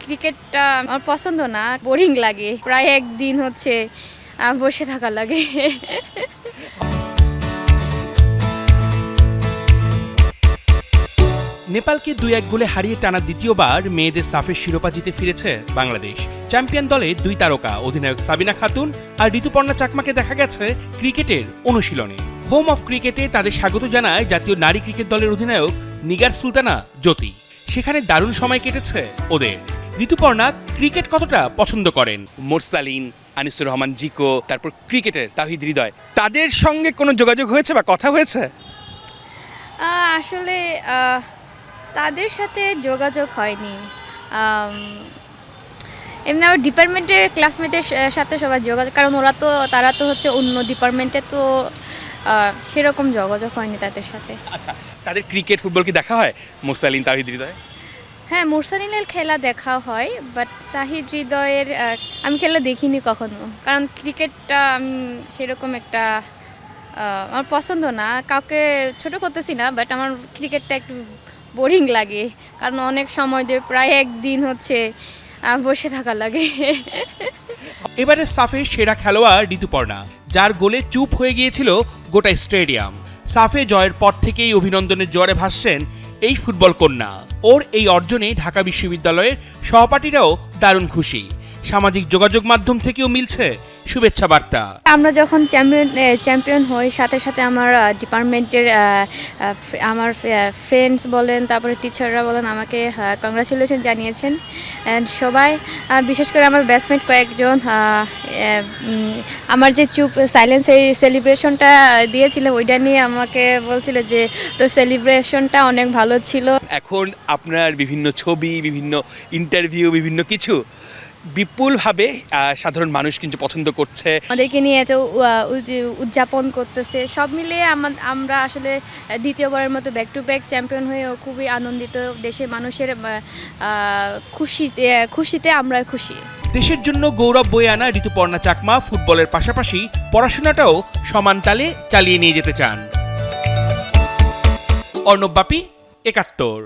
ক্রিকেটটা আমার পছন্দ না, বোরিং লাগে। প্রায় একদিন হচ্ছে বসে থাকা লাগে। নেপালকে ২-১ গোলে হারিয়ে টানা দ্বিতীয়বার মেয়েদের সাফের শিরোপা জিতে ফিরেছে বাংলাদেশ। চ্যাম্পিয়ন দলে ২ তারকা অধিনায়ক সাবিনা খাতুন আর ঋতুপর্ণা চাকমাকে দেখা গেছে ক্রিকেটের অনুশীলনে। হোম অফ ক্রিকেটে তাদের স্বাগত জানায় জাতীয় নারী ক্রিকেট দলের অধিনায়ক নিগার সুলতানা জ্যোতি। সেখানে দারুণ সময় কেটেছে ওদের। ঋতুপর্ণা ক্রিকেট কতটা পছন্দ করেন? মোরসালিন, আনিসুর রহমান জিকো, তারপর ক্রিকেটের তাহিদ হৃদয়, তাদের সঙ্গে কোনো যোগাযোগ হয়েছে বা কথা হয়েছে? আসলে তাদের সাথে যোগাযোগ হয়নি। এমনি আমার ডিপার্টমেন্টে ক্লাসমেটের সাথে সবার যোগাযোগ, কারণ তারা তো হচ্ছে অন্য ডিপার্টমেন্টে, তো সেরকম যোগাযোগ হয়নি তাদের সাথে। আচ্ছা, তাদের ক্রিকেট ফুটবল কি দেখা হয়? মোরসালিন, তাহিদ হৃদয়? হ্যাঁ, মুরসালিনের খেলা দেখা হয়, বাট তাহিদ হৃদয়ের আমি খেলা দেখিনি কখনো, কারণ ক্রিকেটটা সেরকম একটা আমার পছন্দ না। কাউকে ছোট করতেছি না, বাট আমার ক্রিকেটটা একটু বোরিং লাগে, কারণ অনেক সময় ধরে প্রায় একদিন হচ্ছে বসে থাকা লাগে। এবারে সাফের সেরা খেলোয়াড় ঋতুপর্ণা, যার গোলে চুপ হয়ে গিয়েছিল গোটা স্টেডিয়াম। সাফে জয়ের পর থেকেই অভিনন্দনের জোয়ারে ভাসছেন এই ফুটবল কন্যা। ওর এই অর্জনে ঢাকা বিশ্ববিদ্যালয়ের সহপাঠীরাও দারুণ খুশি। সামাজিক যোগাযোগ মাধ্যম থেকেও মিলছে শুভেচ্ছা বার্তা। আমরা যখন চ্যাম্পিয়ন হই, সাথে সাথে আমার ডিপার্টমেন্টের আমার ফ্রেন্ডস বলেন, তারপরে টিচাররা বলেন, আমাকে কংগ্রাচুলেশন জানিয়েছেন। অ্যান্ড সবাই, বিশেষ করে আমার ব্যাচমেট কয়েকজন, আমার যে সাইলেন্স এই সেলিব্রেশনটা দিয়েছিল, ওইটা নিয়ে আমাকে বলছিল যে তোর সেলিব্রেশনটা অনেক ভালো ছিল। এখন আপনার বিভিন্ন ছবি, বিভিন্ন ইন্টারভিউ, বিভিন্ন কিছু বিপুলভাবে সাধারণ মানুষ কিন্তু পছন্দ করছে। আমাদেরকে নিয়ে এত উদযাপন করতেছে, সব মিলিয়ে আমরা আসলে দ্বিতীয়বারের মতো ব্যাক টু ব্যাক চ্যাম্পিয়ন হয়েও খুবই আনন্দিত। দেশের মানুষের খুশিতে আমরা খুশি। দেশের জন্য গৌরব বয়ে আনা ঋতুপর্ণা চাকমা ফুটবলের পাশাপাশি পড়াশোনাটাও সমান তালে চালিয়ে নিয়ে যেতে চান। অর্ণব বাপি, ৭১।